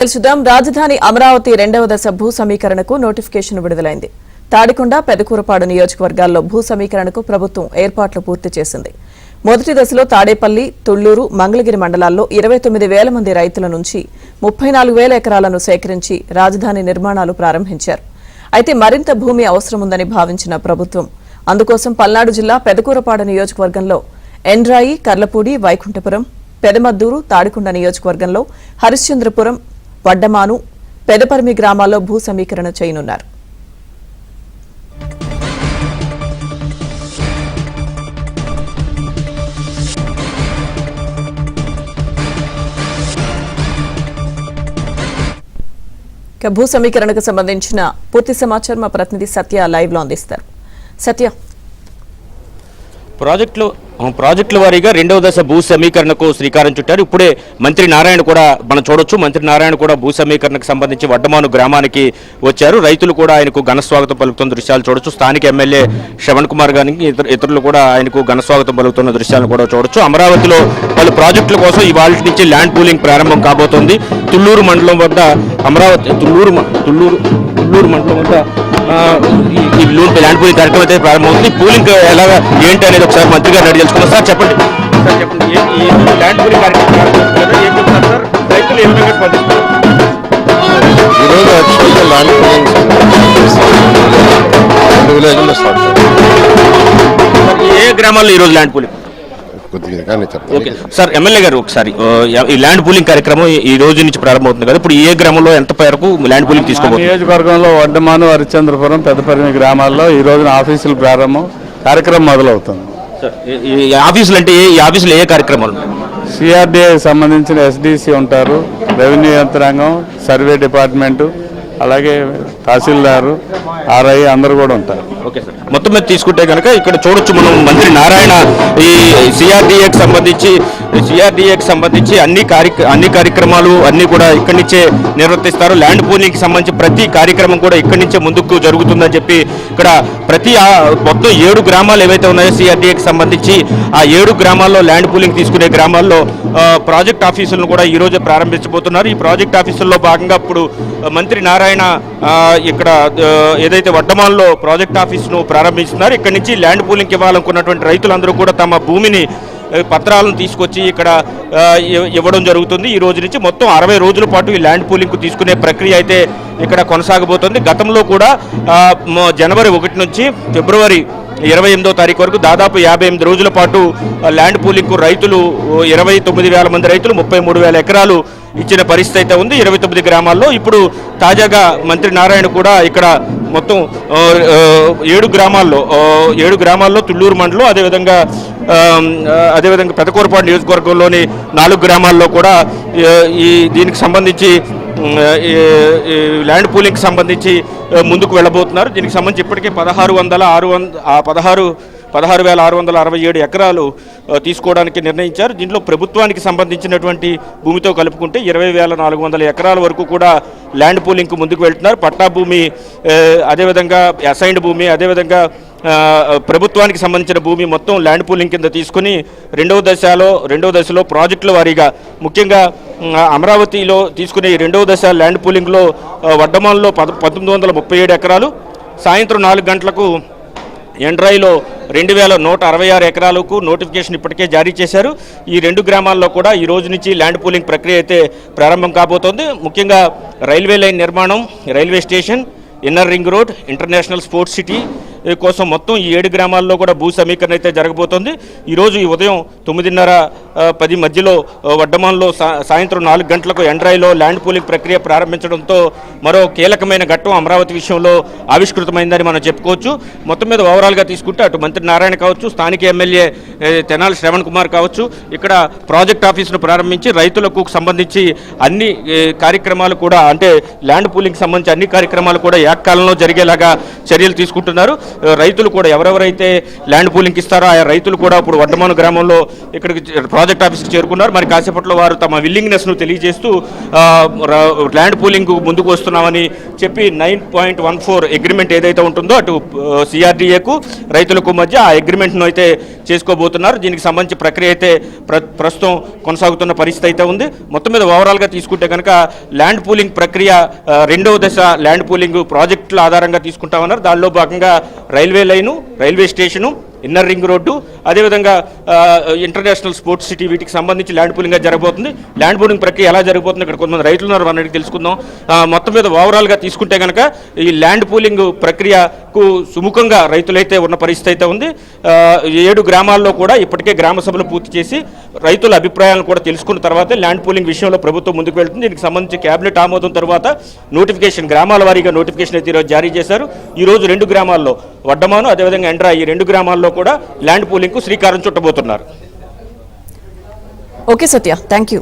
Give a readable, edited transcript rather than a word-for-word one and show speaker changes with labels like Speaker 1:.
Speaker 1: తెలుసుదాం. రాజధాని అమరావతి రెండవ దశ భూ సమీకరణకు నోటిఫికేషన్ విడుదలైంది. తాడికొండ, పెదకూరపాడు నియోజకవర్గాల్లో భూ సమీకరణకు ప్రభుత్వం ఏర్పాట్లు పూర్తి చేసింది. మొదటి దశలో తాడేపల్లి, తుళ్లూరు, మంగళగిరి మండలాల్లో 29,000 మంది రైతుల నుంచి 34,000 ఎకరాలను సేకరించి రాజధాని నిర్మాణాలు ప్రారంభించారు. అయితే మరింత భూమి అవసరముందని భావించిన ప్రభుత్వం అందుకోసం పల్నాడు జిల్లా పెదకూరపాడు నియోజకవర్గంలో ఎండ్రాయి, కర్లపూడి, వైకుంఠపురం, పెదమద్దూరు, తాడికొండ నియోజకవర్గంలో హరిశ్చంద్రపురం, వడ్డమాను, పెదపర్మి గ్రామాల్లో భూ సమీకరణ చేయనున్నారు. భూ సమీకరణకు సంబంధించిన పూర్తి సమాచారం మా ప్రతినిధి సత్య లైవ్ లో అందిస్తారు. సత్య,
Speaker 2: ప్రాజెక్టుల వారీగా రెండవ దశ భూ సమీకరణకు శ్రీకారం చుట్టారు. ఇప్పుడే మంత్రి నారాయణ కూడా మనం చూడొచ్చు. మంత్రి నారాయణ కూడా భూ సమీకరణకు సంబంధించి వడ్డమాను గ్రామానికి వచ్చారు. రైతులు కూడా ఆయనకు ఘనస్వాగతం పలుకుతున్న దృశ్యాలు చూడొచ్చు. స్థానిక ఎమ్మెల్యే శ్రవణ్ కుమార్ గారికి ఇతరులు కూడా ఆయనకు ఘనస్వాగతం పలుకుతున్న దృశ్యాలను కూడా చూడొచ్చు. అమరావతిలో పలు ప్రాజెక్టుల కోసం ఇవాళ నుంచి ల్యాండ్ పూలింగ్ ప్రారంభం కాబోతోంది. తుళ్లూరు మండలం వద్ద తుళ్లూరు మండలం వద్ద ఈ ల్యాండ్ పూలింగ్ కార్యక్రమం అయితే ప్రారంభమవుతుంది. పూలింగ్ ఎలాగా ఏంటి అనేది ఒకసారి మంత్రి గారు అడిగి తెలుసుకున్నాం. సార్ చెప్పండి, ల్యాండ్ పూలింగ్ కార్యక్రమం ప్రారంభమవుతుంది ఏం చెప్తున్నారు సార్? రైతులు ఏ విధంగా స్పందిస్తున్నారు?
Speaker 3: ఈరోజు యాక్చువల్గా ల్యాండ్ పూలింగ్ విలేజ్లో స్టార్ట్
Speaker 2: ఏ గ్రామాల్లో ఈరోజు land pooling? Okay sir, MLA గారు ఒకసారి ఈ ల్యాండ్ పూలింగ్ కార్యక్రమం ఈ రోజు నుంచి ప్రారంభమవుతుంది కదా, ఇప్పుడు ఏ గ్రామంలో ఎంత మేరకు ల్యాండ్ పూలింగ్ తీసుకోవాలి?
Speaker 4: నియోజకవర్గంలో వడ్డమాను, హరిశ్చంద్రపురం, పెదపర్మి గ్రామాల్లో ఈ రోజున ఆఫీసులు ప్రారంభం కార్యక్రమం మొదలవుతుంది.
Speaker 2: ఈ ఆఫీసులు అంటే ఈ ఆఫీసులు ఏ కార్యక్రమాలు?
Speaker 4: సిఆర్డీఏ సంబంధించిన ఎస్డిసి ఉంటారు, రెవెన్యూ యంత్రాంగం, సర్వే డిపార్ట్మెంటు, అలాగే తహసీల్దారు, ఆర్ఐ అందరూ కూడా ఉంటారు.
Speaker 2: ఓకే సార్, మొత్తం మీద తీసుకుంటే కనుక ఇక్కడ చూడొచ్చు మనం మంత్రి నారాయణ ఈ సిఆర్డీఏకి సంబంధించి అన్ని కార్యక్రమాలు అన్నీ కూడా ఇక్కడి నుంచే నిర్వర్తిస్తారు. ల్యాండ్ పూలింగ్కి సంబంధించి ప్రతి కార్యక్రమం కూడా ఇక్కడి నుంచే ముందుకు జరుగుతుందని చెప్పి ఇక్కడ మొత్తం 7 గ్రామాలు ఏవైతే ఉన్నాయో సిఆర్డీఏకి సంబంధించి ఆ 7 గ్రామాల్లో ల్యాండ్ పూలింగ్ తీసుకునే గ్రామాల్లో ప్రాజెక్ట్ ఆఫీసులను కూడా ఈ రోజే ప్రారంభించబోతున్నారు. ఈ ప్రాజెక్ట్ ఆఫీసుల్లో భాగంగా ఇప్పుడు మంత్రి నారాయణ ఇక్కడ ఏదైతే వడ్డమాన్లో ప్రాజెక్ట్ ఆఫీసును ప్రారంభిస్తున్నారు. ఇక్కడి నుంచి ల్యాండ్ పూలింగ్కి ఇవ్వాలనుకున్నటువంటి రైతులందరూ కూడా తమ భూమిని పత్రాలను తీసుకొచ్చి ఇక్కడ ఇవ్వడం జరుగుతుంది. ఈ రోజు నుంచి మొత్తం 60 రోజుల పాటు ఈ ల్యాండ్ పూలింగ్కు తీసుకునే ప్రక్రియ అయితే ఇక్కడ కొనసాగబోతోంది. గతంలో కూడా జనవరి 1 నుంచి ఫిబ్రవరి 28వ తారీఖు వరకు దాదాపు 58 రోజుల పాటు ల్యాండ్ పూలింగ్కు రైతులు 29,000 మంది రైతులు 33,000 ఎకరాలు ఇచ్చిన పరిస్థితి అయితే ఉంది 29 గ్రామాల్లో. ఇప్పుడు తాజాగా మంత్రి నారాయణ కూడా ఇక్కడ మొత్తం 7 గ్రామాల్లో తుళ్లూరు మండలం, అదేవిధంగా పెదకూరపాడు నియోజకవర్గంలోని 4 గ్రామాల్లో కూడా దీనికి సంబంధించి ల్యాండ్ పూలింగ్కి సంబంధించి ముందుకు వెళ్ళబోతున్నారు. దీనికి సంబంధించి ఇప్పటికే 16,667 ఎకరాలు తీసుకోవడానికి నిర్ణయించారు. దీంట్లో ప్రభుత్వానికి సంబంధించినటువంటి భూమితో కలుపుకుంటే 20,400 ఎకరాల వరకు కూడా ల్యాండ్ పూలింగ్కు ముందుకు వెళ్తున్నారు. పట్టా భూమి, అదేవిధంగా అసైన్డ్ భూమి, అదేవిధంగా ప్రభుత్వానికి సంబంధించిన భూమి మొత్తం ల్యాండ్ పూలింగ్ కింద తీసుకుని రెండవ దశలో ప్రాజెక్టుల వారీగా ముఖ్యంగా అమరావతిలో తీసుకునే రెండవ దశ ల్యాండ్ పూలింగ్లో వడ్డమాన్లో 1937 ఎకరాలు, సాయంత్రం 4 గంటలకు ఎండ్రాయిలో 2,166 ఎకరాలకు నోటిఫికేషన్ ఇప్పటికే జారీ చేశారు. ఈ 2 గ్రామాల్లో కూడా ఈ రోజు నుంచి ల్యాండ్ పూలింగ్ ప్రక్రియ అయితే ప్రారంభం కాబోతోంది. ముఖ్యంగా రైల్వే లైన్ నిర్మాణం, railway station, inner ring road, international sports city కోసం మొత్తం ఈ 7 గ్రామాల్లో కూడా భూ సమీకరణ అయితే జరగబోతోంది. ఈరోజు ఈ ఉదయం 9:30-10 మధ్యలో వడ్డమాన్లో, సాయంత్రం 4 గంటలకు ఎండ్రాయిలో ల్యాండ్ పూలింగ్ ప్రక్రియ ప్రారంభించడంతో మరో కీలకమైన ఘట్టం అమరావతి విషయంలో ఆవిష్కృతమైందని మనం చెప్పుకోవచ్చు. మొత్తం మీద ఓవరాల్గా తీసుకుంటే అటు మంత్రి నారాయణ కావచ్చు, స్థానిక ఎమ్మెల్యే తెనాలి శ్రవణ్ కుమార్ కావచ్చు, ఇక్కడ ప్రాజెక్ట్ ఆఫీసును ప్రారంభించి రైతులకు సంబంధించి అన్ని కార్యక్రమాలు కూడా, అంటే ల్యాండ్ పూలింగ్కి సంబంధించి అన్ని కార్యక్రమాలు కూడా ఏకకాలంలో జరిగేలాగా చర్యలు తీసుకుంటున్నారు. రైతులు కూడా ఎవరెవరైతే ల్యాండ్ పూలింగ్కి ఇస్తారో ఆ రైతులు కూడా ఇప్పుడు వడ్డమాను గ్రామంలో ఇక్కడికి ప్రాజెక్ట్ ఆఫీస్కి చేరుకున్నారు. మరి కాసేపట్లో వారు తమ విల్లింగ్నెస్ను తెలియజేస్తూ ల్యాండ్ పూలింగ్ ముందుకు వస్తున్నామని చెప్పి 9.14 అగ్రిమెంట్ ఏదైతే ఉంటుందో అటు సిఆర్డీఏకు రైతులకు మధ్య ఆ అగ్రిమెంట్ను అయితే చేసుకోబోతున్నారు. దీనికి సంబంధించి ప్రక్రియ అయితే ప్రస్తుతం కొనసాగుతున్న పరిస్థితి అయితే ఉంది. మొత్తం మీద ఓవరాల్గా తీసుకుంటే కనుక ల్యాండ్ పూలింగ్ ప్రక్రియ రెండవ దశ ల్యాండ్ పూలింగ్ ప్రాజెక్టుల ఆధారంగా తీసుకుంటామన్నారు. దానిలో భాగంగా railway line, railway station, inner ring road, అదేవిధంగా ఇంటర్నేషనల్ స్పోర్ట్స్ సిటీ, వీటికి సంబంధించి ల్యాండ్ పూలింగ్గా జరగబోతుంది. ల్యాండ్ పూలింగ్ ప్రక్రియ ఎలా జరగబోతుంది, ఇక్కడ కొంతమంది రైతులు ఉన్నారు, మనకి తెలుసుకుందాం. మొత్తం మీద ఓవరాల్గా తీసుకుంటే కనుక ఈ ల్యాండ్ పూలింగ్ ప్రక్రియకు సుముఖంగా రైతులైతే ఉన్న పరిస్థితి అయితే ఉంది. 7 గ్రామాల్లో కూడా ఇప్పటికే గ్రామ సభలు పూర్తి చేసి రైతుల అభిప్రాయాలను కూడా తెలుసుకున్న తర్వాతే ల్యాండ్ పూలింగ్ విషయంలో ప్రభుత్వం ముందుకు వెళ్తుంది. దీనికి సంబంధించి కేబినెట్ ఆమోదం తర్వాత నోటిఫికేషన్, గ్రామాల వారీగా నోటిఫికేషన్ అయితే ఈరోజు జారీ చేశారు. ఈరోజు 2 గ్రామాల్లో, వడ్డమాను అదేవిధంగా ఎండ్రా, ఈ 2 గ్రామాల్లో కూడా ల్యాండ్ పూలింగ్ కు శ్రీకారం చుట్టబోతున్నారు.
Speaker 1: Okay Satya, thank you.